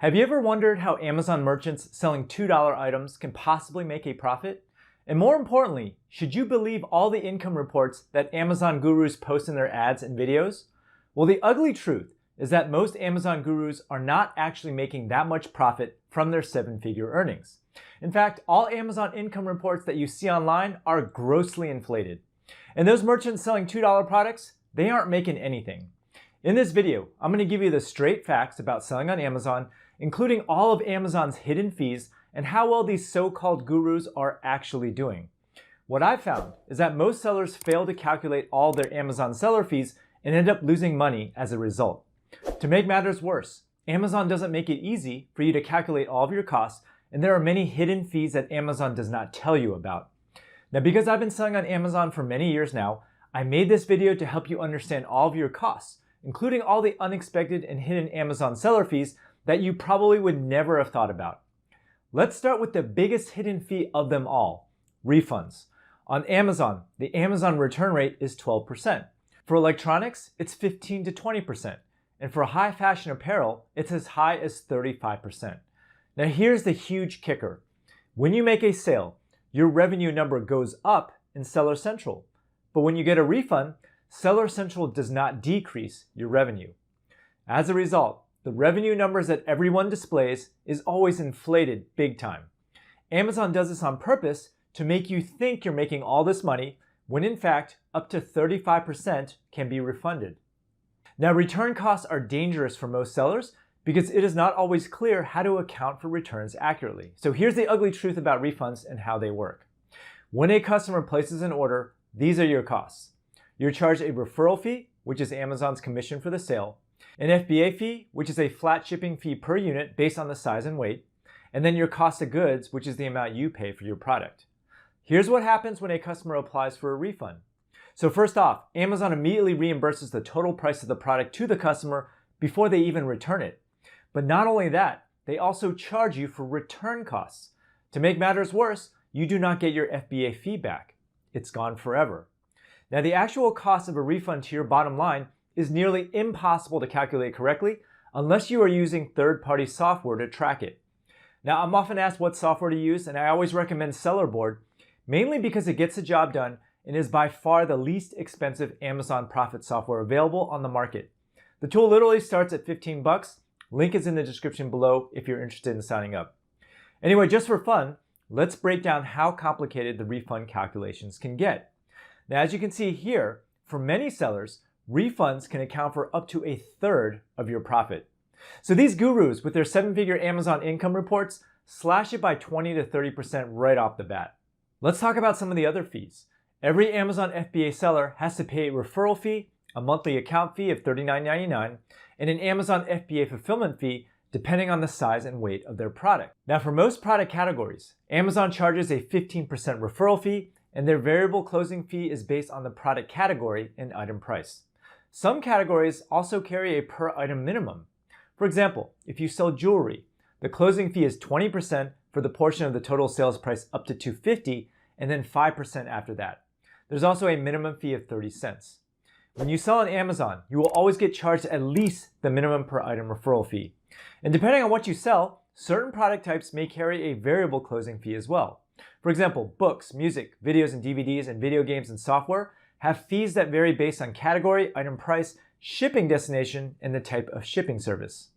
Have you ever wondered how Amazon merchants selling $2 items can possibly make a profit? And more importantly, should you believe all the income reports that Amazon gurus post in their ads and videos? Well, the ugly truth is that most Amazon gurus are not actually making that much profit from their seven-figure earnings. In fact, all Amazon income reports that you see online are grossly inflated. And those merchants selling $2 products, they aren't making anything. In this video, I'm going to give you the straight facts about selling on Amazon, including all of Amazon's hidden fees and how well these so-called gurus are actually doing. What I've found is that most sellers fail to calculate all their Amazon seller fees and end up losing money as a result. To make matters worse, Amazon doesn't make it easy for you to calculate all of your costs, and there are many hidden fees that Amazon does not tell you about. Now, because I've been selling on Amazon for many years now, I made this video to help you understand all of your costs, including all the unexpected and hidden Amazon seller fees that you probably would never have thought about. Let's start with the biggest hidden fee of them all, refunds. On Amazon, the Amazon return rate is 12%. For electronics, it's 15 to 20%. And for high fashion apparel, it's as high as 35%. Now here's the huge kicker. When you make a sale, your revenue number goes up in Seller Central. But when you get a refund, Seller Central does not decrease your revenue. As a result, the revenue numbers that everyone displays is always inflated big time. Amazon does this on purpose to make you think you're making all this money when in fact up to 35% can be refunded. Now, return costs are dangerous for most sellers because it is not always clear how to account for returns accurately. So here's the ugly truth about refunds and how they work. When a customer places an order, these are your costs. You're charged a referral fee, which is Amazon's commission for the sale, an FBA fee, which is a flat shipping fee per unit based on the size and weight, and then your cost of goods, which is the amount you pay for your product. Here's what happens when a customer applies for a refund. So first off, Amazon immediately reimburses the total price of the product to the customer before they even return it. But not only that, they also charge you for return costs. To make matters worse, you do not get your FBA fee back. It's gone forever. Now, the actual cost of a refund to your bottom line is nearly impossible to calculate correctly unless you are using third-party software to track it. Now, I'm often asked what software to use, and I always recommend Sellerboard, mainly because it gets the job done and is by far the least expensive Amazon profit software available on the market. The tool literally starts at 15 bucks. Link is in the description below if you're interested in signing up. Anyway, just for fun, let's break down how complicated the refund calculations can get. Now, as you can see here, for many sellers, refunds can account for up to a third of your profit. So these gurus with their seven-figure Amazon income reports slash it by 20 to 30% right off the bat. Let's talk about some of the other fees. Every Amazon FBA seller has to pay a referral fee, a monthly account fee of $39.99, and an Amazon FBA fulfillment fee depending on the size and weight of their product. Now, for most product categories, Amazon charges a 15% referral fee, and their variable closing fee is based on the product category and item price. Some categories also carry a per item minimum. For example, if you sell jewelry, the closing fee is 20% for the portion of the total sales price up to $250 and then 5% after that. There's also a minimum fee of 30 cents. When you sell on Amazon, you will always get charged at least the minimum per item referral fee. And depending on what you sell, certain product types may carry a variable closing fee as well. For example, books, music, videos and DVDs, and video games and software have fees that vary based on category, item price, shipping destination, and the type of shipping service.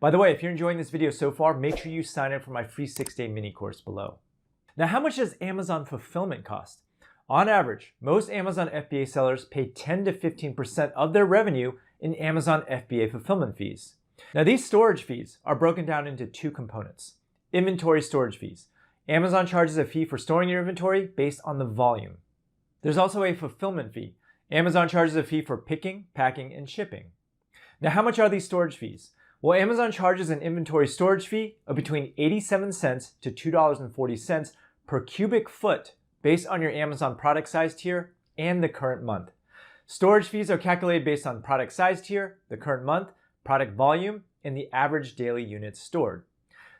By the way, if you're enjoying this video so far, make sure you sign up for my free 6-day mini course below. Now, how much does Amazon fulfillment cost? On average, most Amazon FBA sellers pay 10 to 15% of their revenue in Amazon FBA fulfillment fees. Now, these storage fees are broken down into two components. Inventory storage fees. Amazon charges a fee for storing your inventory based on the volume. There's also a fulfillment fee. Amazon charges a fee for picking, packing, and shipping. Now, how much are these storage fees? Well, Amazon charges an inventory storage fee of between 87 cents to $2.40 per cubic foot based on your Amazon product size tier and the current month. Storage fees are calculated based on product size tier, the current month, product volume, and the average daily units stored.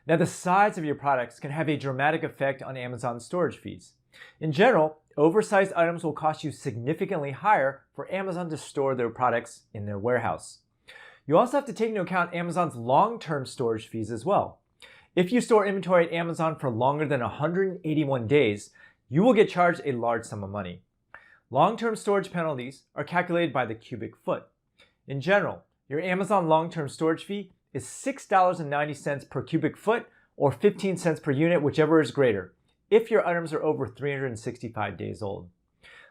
Now, the size of your products can have a dramatic effect on Amazon's storage fees. In general, oversized items will cost you significantly higher for Amazon to store their products in their warehouse. You also have to take into account Amazon's long-term storage fees as well. If you store inventory at Amazon for longer than 181 days, you will get charged a large sum of money. Long-term storage penalties are calculated by the cubic foot. In general, your Amazon long-term storage fee is $6.90 per cubic foot or 15 cents per unit, whichever is greater, if your items are over 365 days old.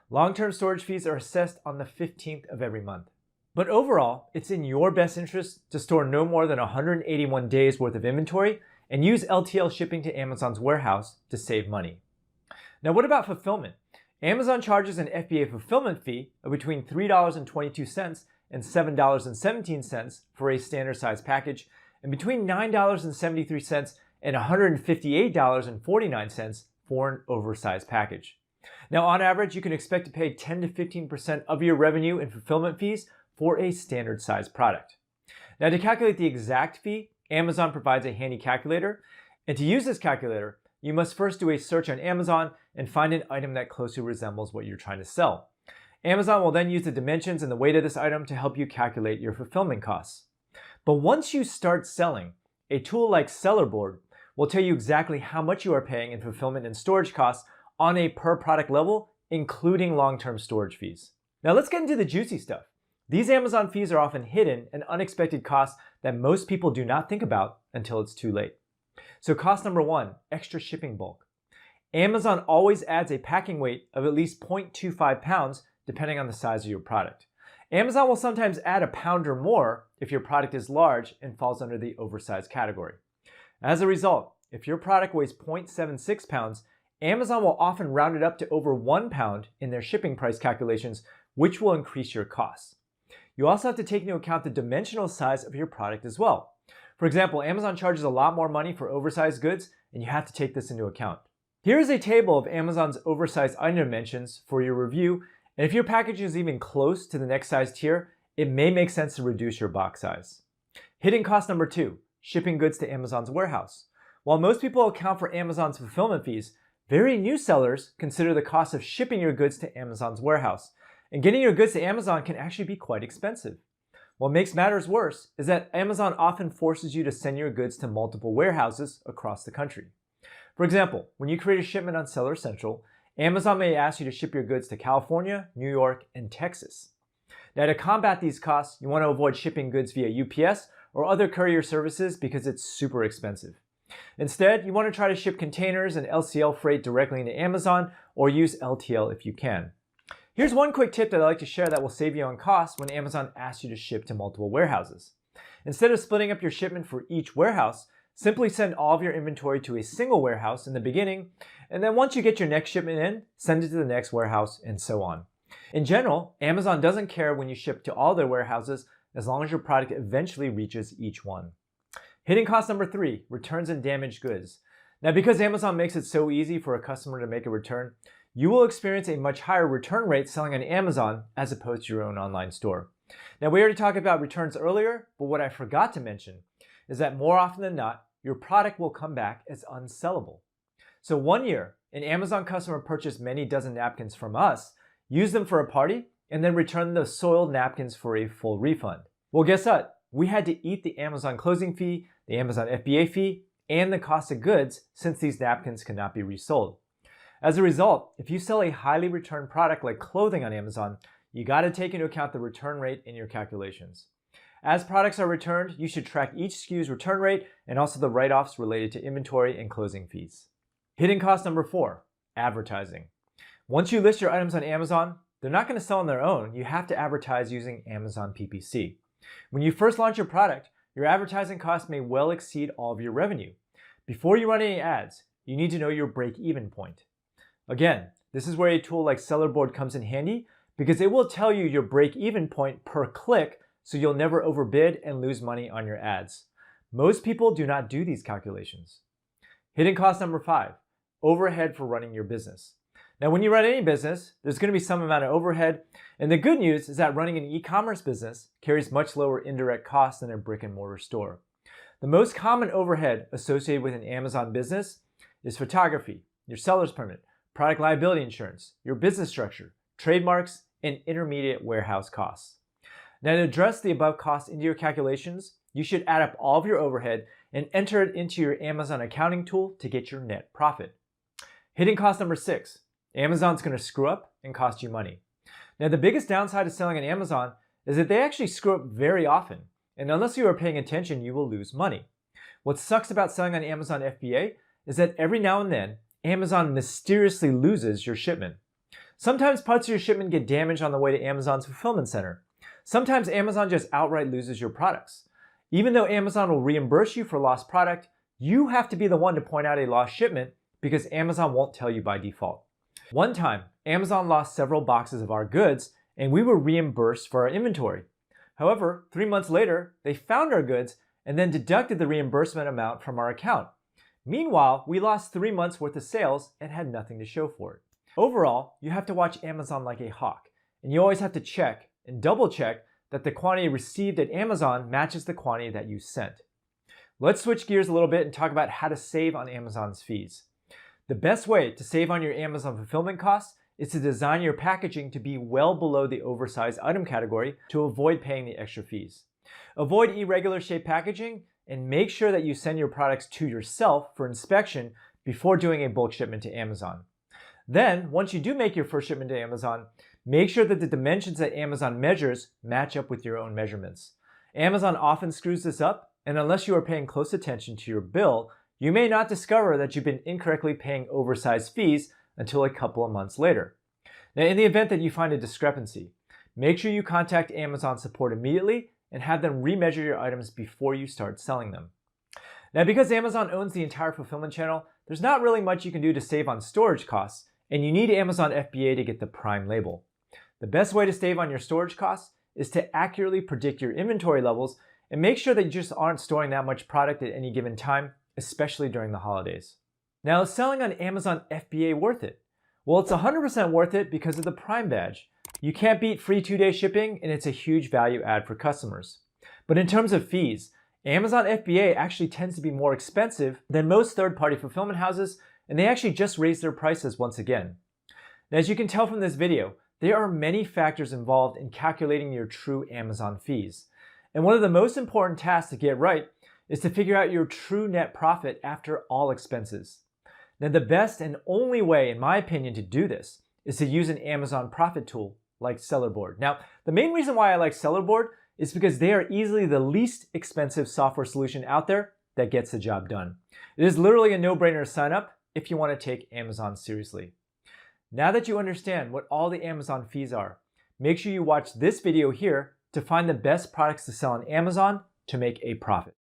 Long-term storage fees are assessed on the 15th of every month. But overall, it's in your best interest to store no more than 181 days worth of inventory and use LTL shipping to Amazon's warehouse to save money. Now, what about fulfillment? Amazon charges an FBA fulfillment fee of between $3.22 and $7.17 for a standard size package, and between $9.73 and $158.49 for an oversized package. Now, on average, you can expect to pay 10 to 15% of your revenue in fulfillment fees for a standard size product. Now, to calculate the exact fee, Amazon provides a handy calculator, and to use this calculator, you must first do a search on Amazon and find an item that closely resembles what you're trying to sell. Amazon will then use the dimensions and the weight of this item to help you calculate your fulfillment costs. But once you start selling, a tool like Sellerboard will tell you exactly how much you are paying in fulfillment and storage costs on a per product level, including long-term storage fees. Now let's get into the juicy stuff. These Amazon fees are often hidden and unexpected costs that most people do not think about until it's too late. So cost number one, extra shipping bulk. Amazon always adds a packing weight of at least 0.25 pounds depending on the size of your product. Amazon will sometimes add a pound or more if your product is large and falls under the oversized category. As a result, if your product weighs 0.76 pounds, Amazon will often round it up to over 1 pound in their shipping price calculations, which will increase your costs. You also have to take into account the dimensional size of your product as well. For example, Amazon charges a lot more money for oversized goods, and you have to take this into account. Here is a table of Amazon's oversized item dimensions for your review, and if your package is even close to the next size tier, it may make sense to reduce your box size. Hidden cost number two, shipping goods to Amazon's warehouse. While most people account for Amazon's fulfillment fees, very new sellers consider the cost of shipping your goods to Amazon's warehouse. And getting your goods to Amazon can actually be quite expensive. What makes matters worse is that Amazon often forces you to send your goods to multiple warehouses across the country. For example, when you create a shipment on Seller Central, Amazon may ask you to ship your goods to California, New York, and Texas. Now, to combat these costs, you want to avoid shipping goods via UPS or other courier services because it's super expensive. Instead, you want to try to ship containers and LCL freight directly into Amazon or use LTL if you can. Here's one quick tip that I like to share that will save you on costs when Amazon asks you to ship to multiple warehouses. Instead of splitting up your shipment for each warehouse, simply send all of your inventory to a single warehouse in the beginning, and then once you get your next shipment in, send it to the next warehouse, and so on. In general, Amazon doesn't care when you ship to all their warehouses as long as your product eventually reaches each one. Hidden cost number three, returns and damaged goods. Now, because Amazon makes it so easy for a customer to make a return, you will experience a much higher return rate selling on Amazon as opposed to your own online store. Now, we already talked about returns earlier, but what I forgot to mention is that more often than not, your product will come back as unsellable. So one year, an Amazon customer purchased many dozen napkins from us, used them for a party, and then returned the soiled napkins for a full refund. Well, guess what? We had to eat the Amazon closing fee, the Amazon FBA fee, and the cost of goods since these napkins cannot be resold. As a result, if you sell a highly returned product like clothing on Amazon, you got to take into account the return rate in your calculations. As products are returned, you should track each SKU's return rate and also the write-offs related to inventory and closing fees. Hidden cost number four, advertising. Once you list your items on Amazon, they're not going to sell on their own. You have to advertise using Amazon PPC. When you first launch your product, your advertising costs may well exceed all of your revenue. Before you run any ads, you need to know your break-even point. Again, this is where a tool like Sellerboard comes in handy because it will tell you your break-even point per click so you'll never overbid and lose money on your ads. Most people do not do these calculations. Hidden cost number five, overhead for running your business. Now, when you run any business, there's going to be some amount of overhead, and the good news is that running an e-commerce business carries much lower indirect costs than a brick and mortar store. The most common overhead associated with an Amazon business is photography, your seller's permit, product liability insurance, your business structure, trademarks, and intermediate warehouse costs. Now, to address the above costs into your calculations, you should add up all of your overhead and enter it into your Amazon accounting tool to get your net profit. Hidden cost number 6. Amazon's going to screw up and cost you money. Now, the biggest downside of selling on Amazon is that they actually screw up very often, and unless you are paying attention, you will lose money. What sucks about selling on Amazon FBA is that every now and then, Amazon mysteriously loses your shipment. Sometimes parts of your shipment get damaged on the way to Amazon's fulfillment center. Sometimes Amazon just outright loses your products. Even though Amazon will reimburse you for lost product, you have to be the one to point out a lost shipment because Amazon won't tell you by default. One time, Amazon lost several boxes of our goods and we were reimbursed for our inventory. However, 3 months later, they found our goods and then deducted the reimbursement amount from our account. Meanwhile, we lost 3 months worth of sales and had nothing to show for it. Overall, you have to watch Amazon like a hawk, and you always have to check and double check that the quantity received at Amazon matches the quantity that you sent. Let's switch gears a little bit and talk about how to save on Amazon's fees. The best way to save on your Amazon fulfillment costs is to design your packaging to be well below the oversized item category to avoid paying the extra fees. Avoid irregular shaped packaging and make sure that you send your products to yourself for inspection before doing a bulk shipment to Amazon. Then, once you do make your first shipment to Amazon, make sure that the dimensions that Amazon measures match up with your own measurements. Amazon often screws this up, and unless you are paying close attention to your bill, you may not discover that you've been incorrectly paying oversized fees until a couple of months later. Now, in the event that you find a discrepancy, make sure you contact Amazon support immediately and have them remeasure your items before you start selling them. Now, because Amazon owns the entire fulfillment channel, there's not really much you can do to save on storage costs, and you need Amazon FBA to get the Prime label. The best way to save on your storage costs is to accurately predict your inventory levels and make sure that you just aren't storing that much product at any given time, especially during the holidays. Now, is selling on Amazon FBA worth it? Well, it's 100% worth it because of the Prime badge. You can't beat free 2-day shipping, and it's a huge value add for customers. But in terms of fees, Amazon FBA actually tends to be more expensive than most third-party fulfillment houses, and they actually just raised their prices once again. Now, as you can tell from this video, there are many factors involved in calculating your true Amazon fees. And one of the most important tasks to get right is to figure out your true net profit after all expenses. Now, the best and only way, in my opinion, to do this is to use an Amazon profit tool like Sellerboard. Now, the main reason why I like Sellerboard is because they are easily the least expensive software solution out there that gets the job done. It is literally a no-brainer to sign up if you want to take Amazon seriously. Now that you understand what all the Amazon fees are, make sure you watch this video here to find the best products to sell on Amazon to make a profit.